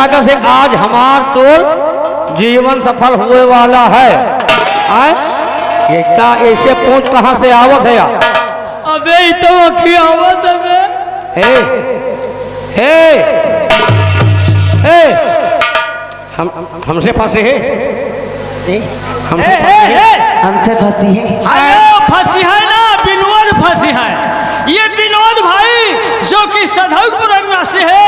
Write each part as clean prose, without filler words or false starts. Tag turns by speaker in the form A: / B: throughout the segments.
A: जाकर से आज हमार तो जीवन सफल हुए वाला है। ये क्या ऐसे पूछ कहाँ से आवत है यार?
B: अबे तो की आवत अबे।
A: हे हे हे हमसे फंसे है,
C: हमसे फंसी है।
B: फंसी है ना, विनोद फंसी है। ये विनोद भाई जो कि सधौपुर निवासी है,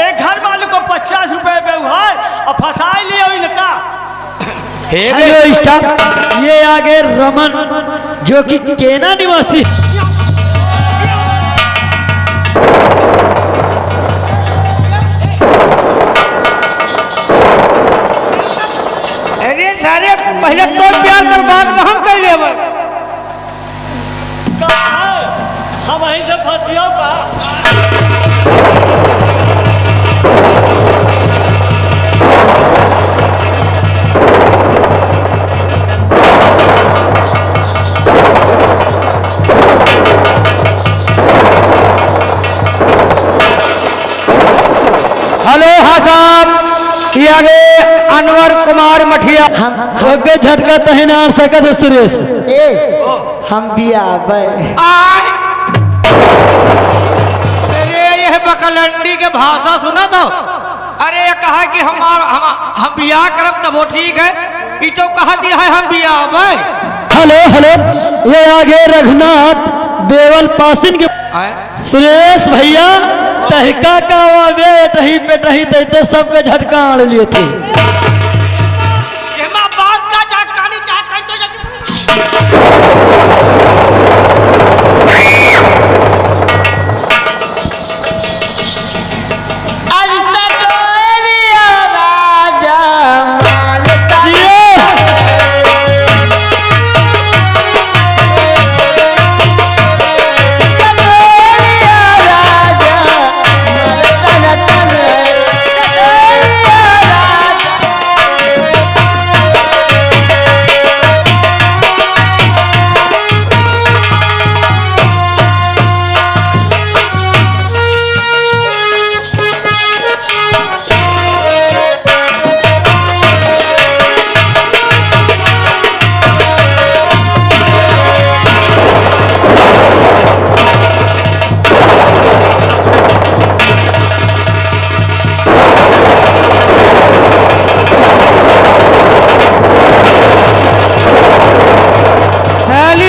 B: एक घर वाले को 50 रुपए व्यवहार और फंसा लिया इनका।
A: हेलो स्टाफ,
B: ये आगे रमन जो कि केना निवासी।
A: अरे सारे पहले तो प्यार कर बाद में हम कर लेब।
B: हम वहीं से फंसियो का।
A: हेलो हाँ साहब, ये आगे अनवर कुमार मठिया।
B: होगे झटका तहे ना सकत सुरेश।
C: हम भी आवे।
A: अरे यह बकलंडी के भाषा सुना तो। अरे ये कहा कि हम बियाह करब तब वो ठीक है, कि तो कहा दिया है हम बियाह भाई।
B: हेलो हेलो, ये आगे रघुनाथ देवल पासिन के सुरेश भैया तहका का आवे टही पे टही देते सबके झटका आड़ लिए थे।
A: बात का जानकारी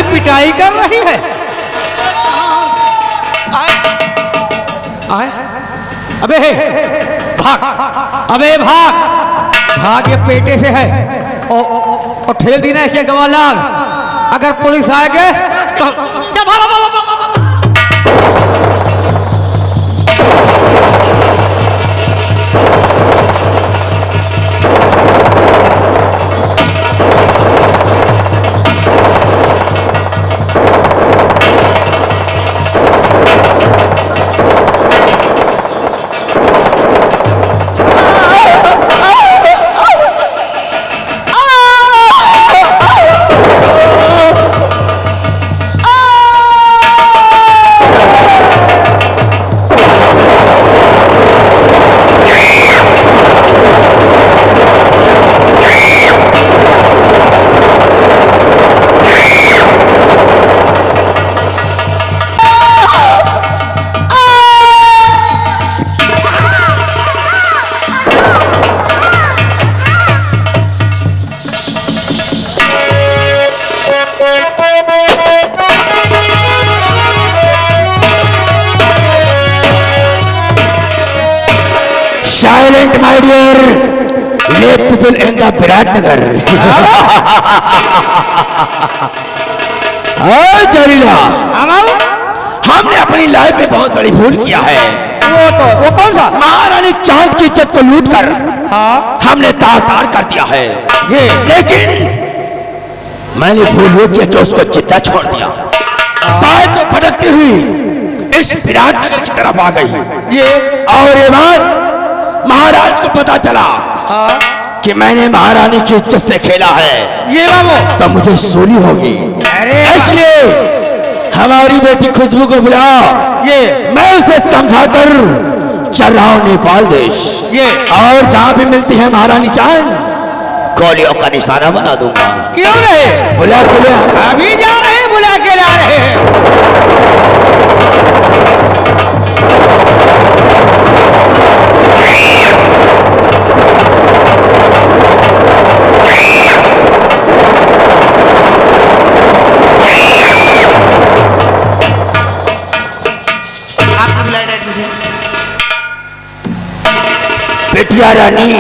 A: पिटाई कर रही है। आए अबे भाग, अबे भाग ये पेटे से है और ठेल दी ना क्या गवा लाग। अगर पुलिस आ गए तो
D: Silent, my dear, let people in the Viratnagar. Jarila, हमने अपनी लाइफ में बहुत बड़ी भूल किया है।
A: वो कौन सा?
D: महारानी चांद की इज्जत को लूट कर हमने तार तार कर दिया है।
A: जी,
D: लेकिन मैंने भूल किया जो उसको जिंदा छोड़ दिया। शायद तो भटकती हुई इस विराटनगर की तरफ आ गई।
A: ये
D: और ये बात महाराज को पता चला कि मैंने महारानी की इज्जत से खेला है,
A: ये बाबू
D: तो मुझे सोनी होगी। इसलिए हमारी बेटी खुशबू को बुलाओ,
A: ये
D: मैं उसे समझाकर चल रहा हूँ नेपाल देश।
A: ये
D: और जहाँ भी मिलती है महारानी चांद, गोलियों का निशाना बना दूंगा।
A: क्यों नहीं?
D: बुला बुला।
A: अभी जा रहे हैं, बुला के ला रहे हैं।
B: आपने बुलाया डैड मुझे?
D: बेटिया रानी,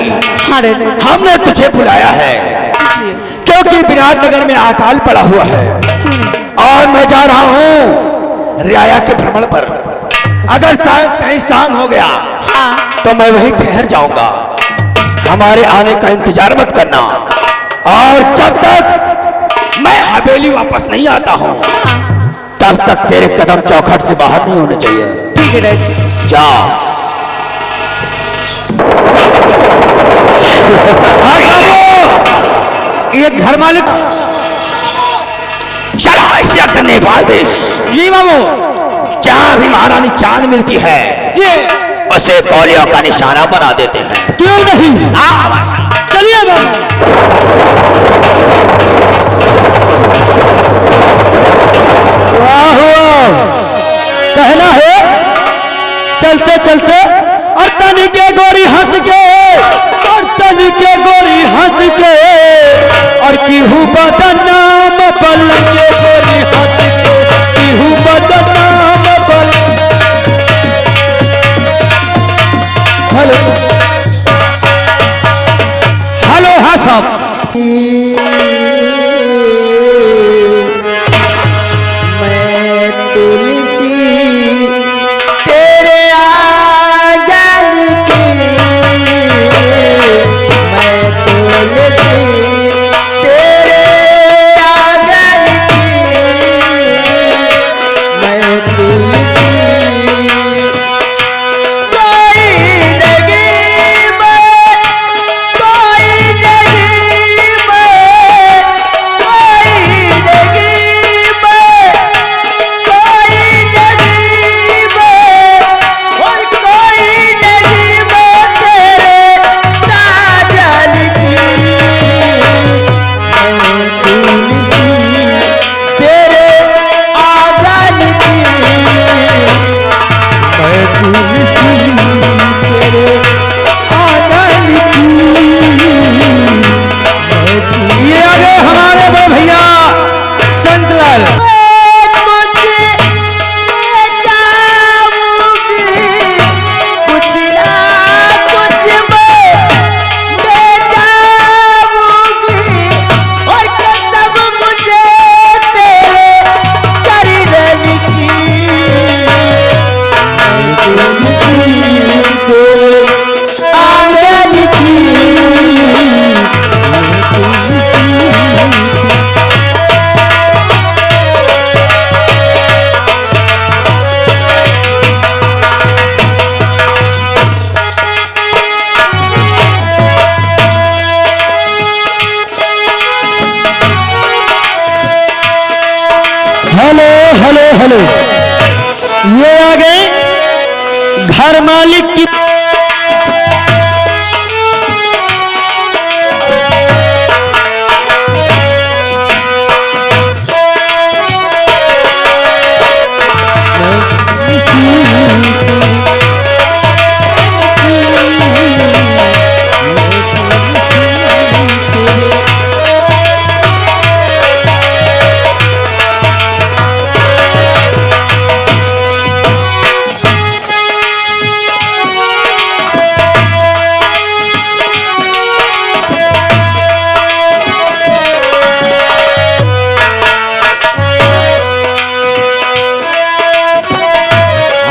D: हमने तुझे बुलाया है क्योंकि विराटनगर में अकाल पड़ा हुआ है और मैं जा रहा हूँ रियाया के भ्रमण पर। अगर शायद कहीं शाम हो गया तो मैं वहीं ठहर जाऊंगा। हमारे आने का इंतजार मत करना, और जब तक मैं हवेली वापस नहीं आता हूँ तब तक तेरे कदम चौखट से बाहर नहीं होने चाहिए।
A: ठीक है डैड।
D: जा।
A: ये घर मालिक
D: चला ऐसे नेपाल देश।
A: जी बाबू।
D: जहाँ भी महारानी चांद मिलती है
A: ये
D: उसे गोलियों का निशाना बना देते हैं।
A: क्यों नहीं? चलिए बाबू। वाह वाह, कहना है चलते चलते और तनी के गोरी हंस के, और तनी के गोरी हंस के, और किहू बदनाम बल के गोरी हंस के, किहू बदनाम बल। हेलो हेलो, हाँ साहब।
C: मैं तुलसी तेरे आंगन की, मैं तुलसी तेरे आंगन की, मैं तुलसी कोई नहीं, मैं कोई नहीं, मैं कोई नहीं, मैं कोई नहीं, मैं और कोई नहीं, मैं तेरे साजन की, मैं तुलसी तेरे आंगन की, मैं तुलसी तेरे आंगन की।
A: ये आ गए हमारे बड़े भैया संतलाल।
C: मुझे ले जाऊंगी, कुछ ना कुछ मैं ले जाऊंगी, और कसम मुझे तेरे चरण की, मैं तुलसी तेरे आंगन की,
A: हेलो हेलो हेलो, ये आ गए घर मालिक की।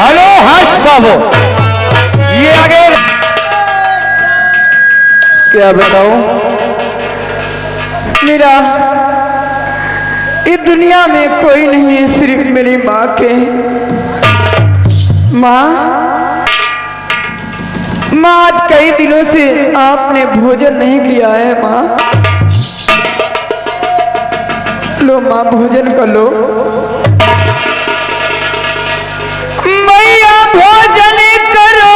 A: हेलो हाँ साहब, ये आ गए।
C: क्या बताऊं मेरा, इस दुनिया में कोई नहीं है सिर्फ मेरी माँ के। माँ, माँ आज कई दिनों से आपने भोजन नहीं किया है। माँ लो, माँ भोजन कर लो। मैया भोजन करो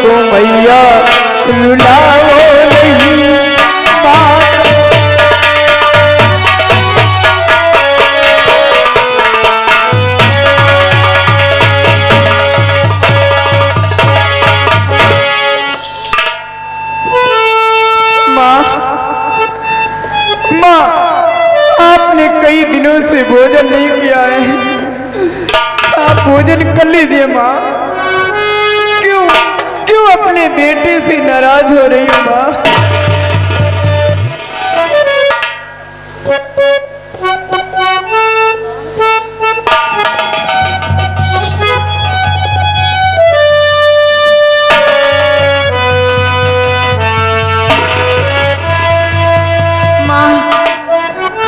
C: तो मैया रुलाओ नहीं माँ। माँ, आपने कई दिनों से भोजन नहीं किया है, आप भोजन कर लीजिए माँ। क्यों क्यों अपने बेटे से नाराज हो रही हो माँ?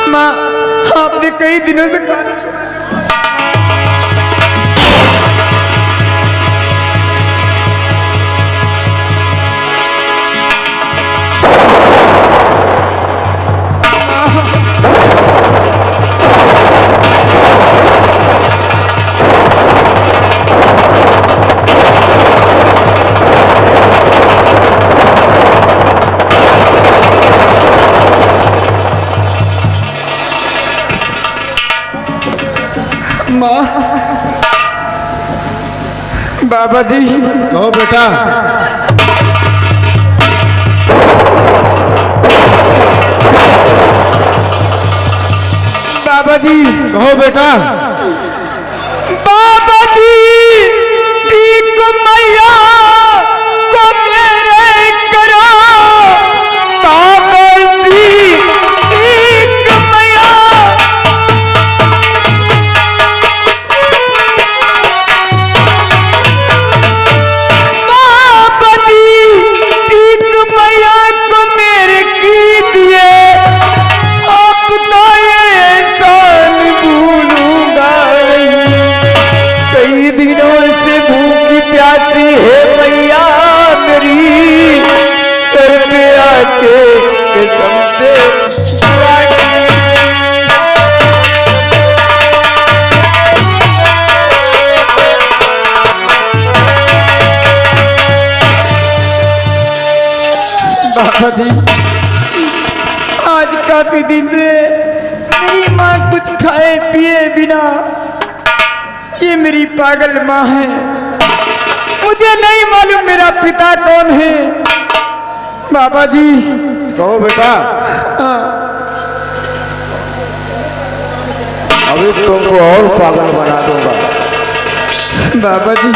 C: माँ, आपने कई दिनों से माँ, बाबा जी।
E: कहो बेटा।
C: बाबा जी।
E: कहो बेटा।
C: बाबा जी, ठीक मैया को मेरे करो। बाबा जी, ठीक मैया। बाबा जी, ठीक मैया को मेरे कीजिए। आपका ये एहसान भूलूंगा नहीं। कई दिनों से भूखी प्यासी है मैया मेरी, घर पे आके कसम से बाबा जी, आज काफी दिन से मेरी माँ कुछ खाए पिए बिना, ये मेरी पागल माँ है। मुझे नहीं मालूम मेरा पिता कौन है। बाबा जी।
E: कहो बेटा। अभी तुमको और पागल बना दूंगा।
C: बाबा जी।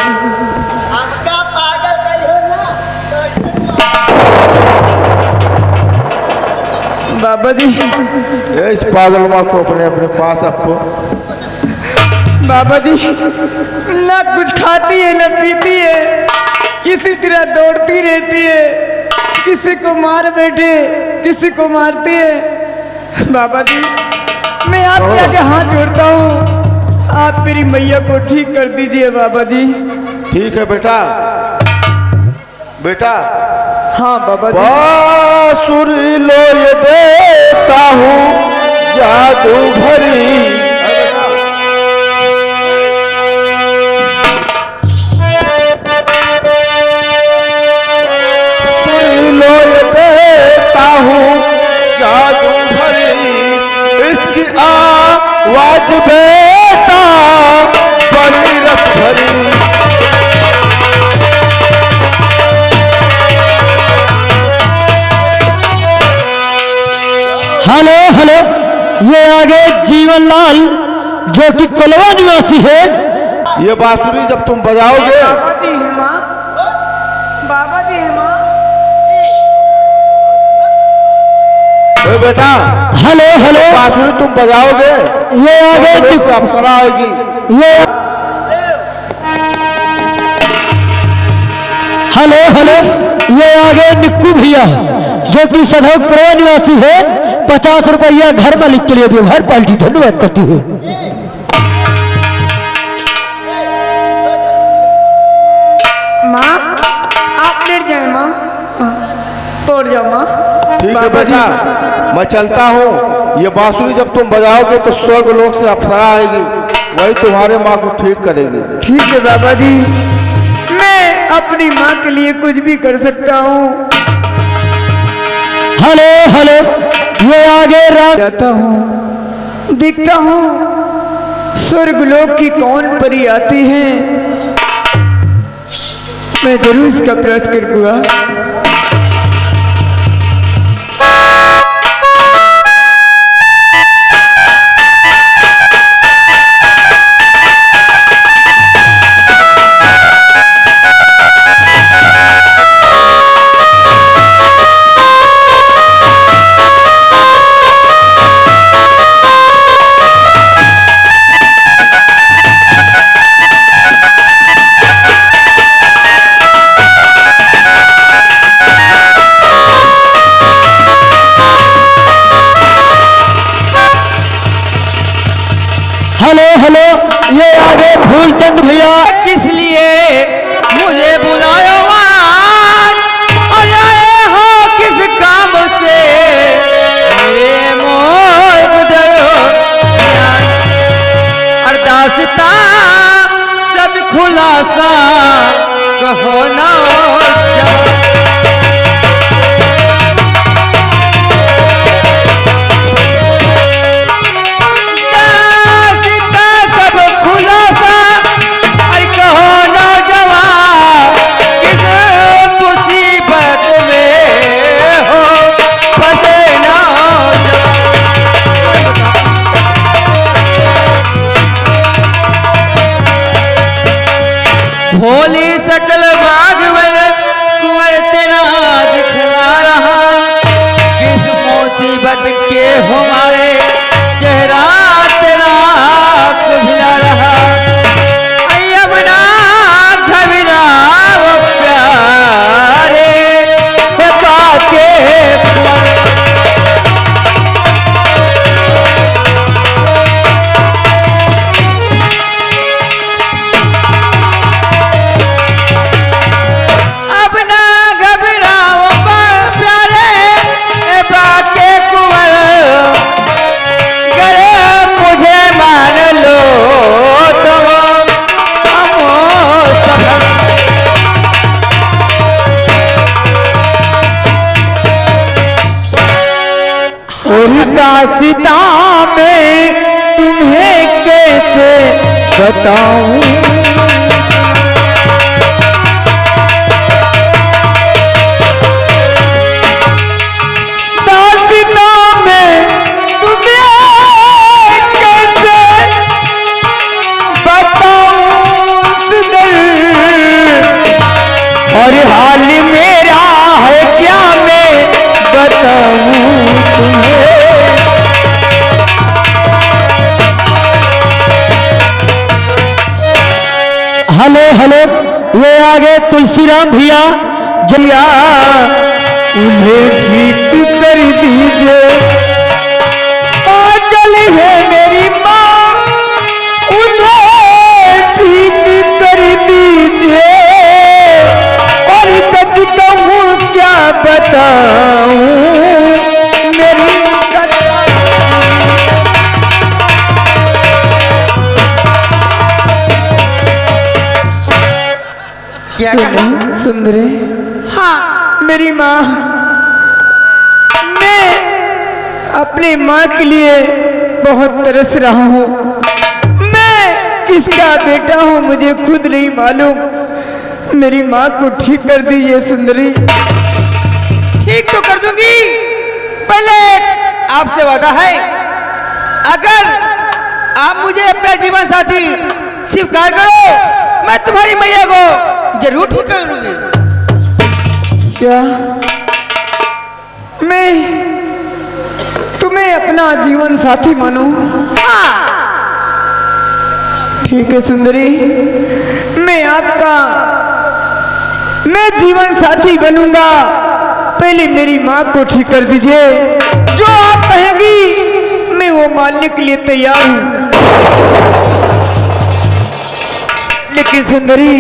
C: बाबा जी।
E: इस पागल माँ को अपने अपने पास रखो।
C: बाबा जी, ना कुछ खाती है ना पीती है, इसी तरह दौड़ती रहती है, किसी को मार बैठे किसी को मारती है। बाबा जी, मैं आपके आगे हाथ जोड़ता हूँ, आप मेरी मैया को ठीक कर दीजिए बाबा जी।
E: ठीक है बेटा। बेटा।
C: हाँ बाबा जी।
E: बांसुरी लो ये देता हूँ जादू भरी। जादू भरी इसकी आवाज बेटा बड़ी रस भरी।
A: हेलो हेलो, ये आगे जीवनलाल जो कि कोलवा निवासी है।
E: ये बांसुरी जब तुम बजाओगे।
C: बाबा जी है माँ। बाबा जी है माँ।
E: बेटा।
A: हेलो हेलो,
E: बांसुरी तुम बजाओगे,
A: ये आगे
E: तो अप्सरा आएगी।
A: ये हेलो हेलो, ये आगे निक्कू भैया जो कि सदौपुरा निवासी है, 50 रुपया घर मालिक के लिए व्यवहार पार्टी धन्यवाद करती हूँ।
C: माँ, आप लेट जाए माँ, तोड़ जाओ माँ।
E: ठीक है बेटा, मैं चलता हूँ। ये बांसुरी जब तुम बजाओगे तो स्वर्ग लोक से अप्सरा आएगी, वही तुम्हारे माँ को ठीक करेगी।
C: ठीक है बाबा जी। मैं अपनी माँ के लिए कुछ भी कर सकता हूँ।
A: हेलो हेलो, ये आगे राम
C: जाता हूँ, देखता हूँ स्वर्गलोक की कौन परी आती है, मैं जरूर इसका प्रयास करूँगा।
A: हेलो हेलो, ये आगे फूलचंद भैया।
D: किस लिए मुझे बुलाया और आए हो किस काम से? मेरे मोह अरदासता सब खुलासा कहो ना भोली सकल बागवन कुंवर तेरा दिखला रहा, किस मुसीबत के हमारे चेहरा तेरा खुला रहा। अब ना घबराओ प्यारे बाके
C: दासिता में तुम्हें कैसे बताऊं, दासिता में तुम्हें कैसे बताऊं और हाल मेरा है क्या मैं बताऊं तुम्हें।
A: हेलो हेलो, ये आगे तुलसीराम भैया।
C: जया उन्हें ठीक कर दीजिए, पागल है मेरी माँ, उन्हें ठीक कर दीजिए। और सच कहूँ क्या बताऊँ मेरी
D: क्या
C: सुंदरी।
D: हाँ
C: मेरी माँ, मैं अपनी माँ के लिए बहुत तरस रहा हूँ। मैं किसका बेटा हूँ मुझे खुद नहीं मालूम। मेरी माँ को ठीक कर दीजिए सुंदरी।
D: ठीक तो कर दूंगी, पहले आपसे वादा है, अगर आप मुझे अपना जीवन साथी स्वीकार करो, मैं तुम्हारी मैया को जरूर ठीक करूंगी।
C: क्या मैं तुम्हें अपना जीवन साथी मानूं?
D: हाँ
C: ठीक है सुंदरी, मैं जीवन साथी बनूंगा। पहले मेरी माँ को ठीक कर दीजिए, जो आप कहेंगी मैं वो मानने के लिए तैयार हूँ। लेकिन सुंदरी,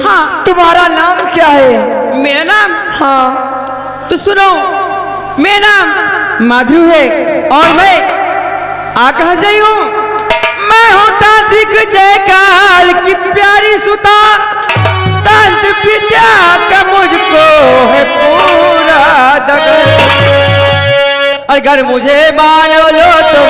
D: हाँ
C: तुम्हारा नाम क्या है?
D: मेरा नाम,
C: हाँ
D: तो सुनो, मेरा नाम माधु है और मैं आकाश जय हूँ। मैं होता दिख जयकाल की प्यारी सुता,
C: तंत विद्या का मुझको है पूरा दगल। अगर मुझे मान लो तो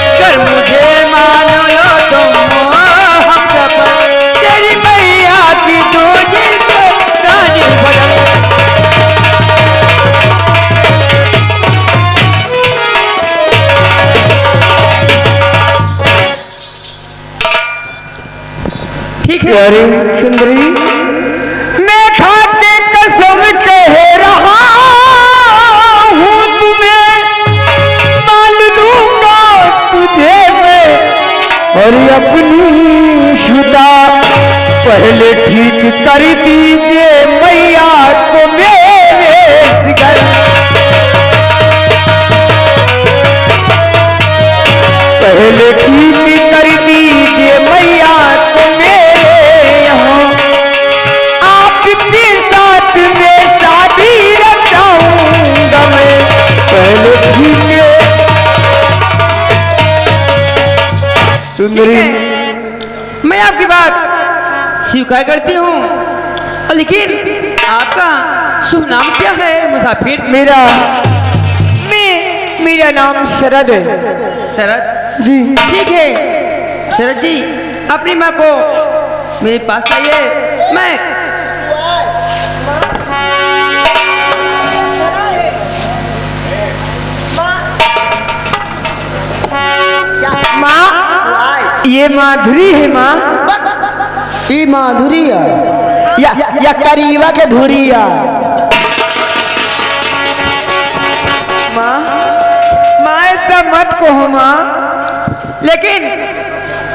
C: अगर मुझे मान लो तो हम सफर तेरी मैया की दूजी को रानी बदल। ठीक है
D: प्यारी सुंदरी,
C: मैं खाते कसम कह रहा हूँ तुम्हें, मान लूंगा तुझे मैं
D: और अपनी शुदा पहले ठीक कर दीजिए मैया को मेरे घर। पहले ठीक कर दीजिए मैया को मेरे यहाँ,
C: आपके साथ में शादी रचाऊंगा मैं।
D: पहले ठीक है। सुंदरी,
C: मैं आपकी बात स्वीकार करती हूँ, लेकिन आपका शुभ नाम क्या है मुसाफिर?
D: मेरा नाम शरद है।
C: शरद
D: जी
C: ठीक है। शरद जी अपनी माँ को मेरे पास लाइए। मैं
D: माँ, ये माधुरी है माँ, ये माधुरी है या करीबा के धुरिया।
C: माँ ऐसा मत कहो माँ, लेकिन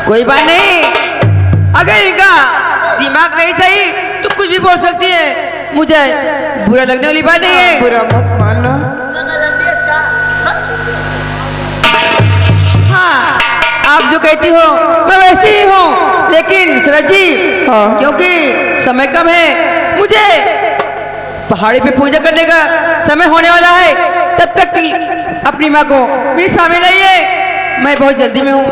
C: कोई बात नहीं, अगर इनका दिमाग नहीं सही तो कुछ भी बोल सकती है, मुझे बुरा लगने वाली बात नहीं है।
D: बुरा मत मानना।
C: हाँ आप जो कहती हो मैं वैसी ही हूँ, लेकिन शरद जी क्योंकि समय कम है, मुझे पहाड़ी पे पूजा करने का समय होने वाला है, तब तक अपनी माँ को मेरे सामने लाइए, मैं बहुत जल्दी में हूँ।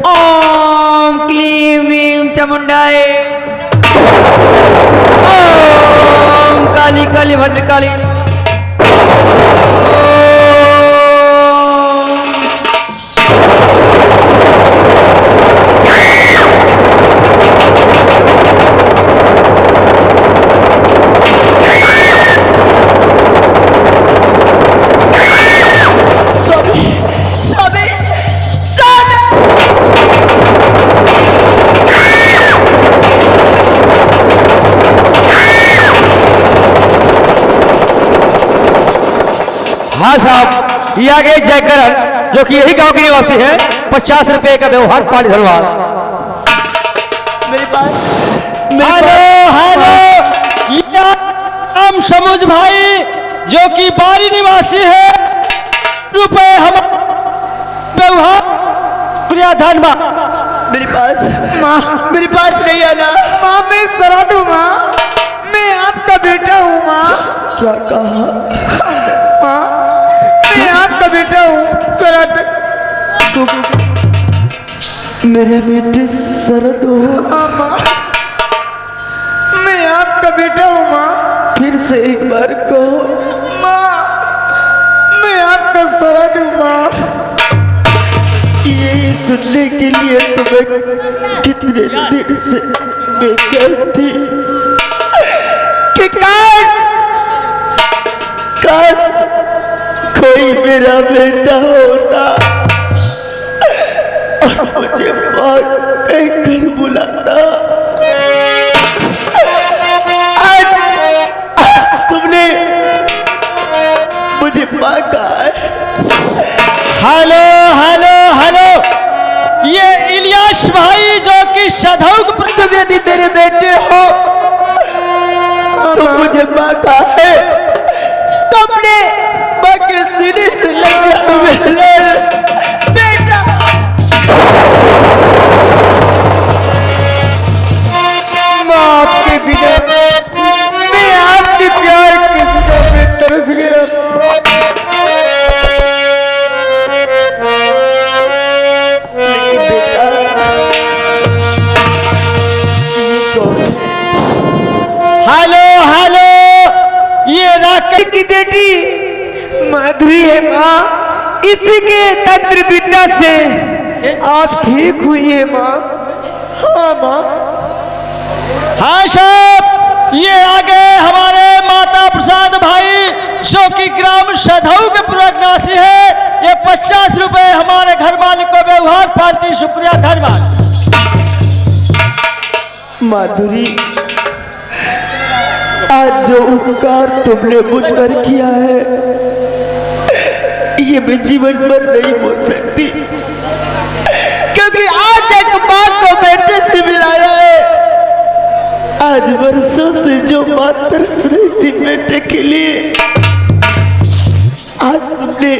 C: ओम क्लीम ह्रीम चामुंडाय, ओम काली काली भद्रकाली,
D: हाँ साहब, ये आगे जयकरण जो कि यही गांव के निवासी है, 50 रुपए का व्यवहार पानी धरवार।
B: हेलो ये हम समुझ भाई जो कि बारी निवासी है, रुपए हम व्यवहार क्रिया धनवा।
D: मेरे पास नहीं आना।
C: माँ मैं श्राद्ध हूँ माँ, मैं आपका बेटा हूँ माँ।
D: क्या कहा?
C: माँ मैं आपका बेटा हूँ शरद।
D: मेरे बेटे शरद हो?
C: हाँ माँ मैं आपका बेटा हूँ माँ।
D: फिर से एक बार कहो।
C: माँ मैं आपका शरद हूँ माँ।
D: ये सुनने के लिए तुम्हें कितने दिन से बेचैन थी कि काश कोई मेरा बेटा होता और मुझे मां कहकर बुलाता। आज तुमने मुझे मां कहा है।
B: हेलो हेलो हेलो, ये इलियास भाई जो कि सधौक
D: तुम यदि मेरे बेटे हो तो मुझे मां कहा है। तुमने मां के सीने से लगा मेरा बेटा।
C: बेटी माधुरी है माँ। इसी के तंत्र विद्या से आप ठीक हुई है माँ। हाँ माँ।
B: हाँ साहब, ये आगे हमारे माता प्रसाद भाई जो कि ग्राम सधऊ के पुरग्नासी है। ये 50 रुपए हमारे घर मालिक को व्यवहार पार्टी शुक्रिया धन्यवाद।
C: माधुरी, आज जो उपकार तुमने मुझ पर किया है ये मैं जीवन भर नहीं भूल सकती, क्योंकि आज एक बात को बेटे से मिलाया है। आज वर्षों से जो बात तरस रही थी बेटे के लिए, आज तुमने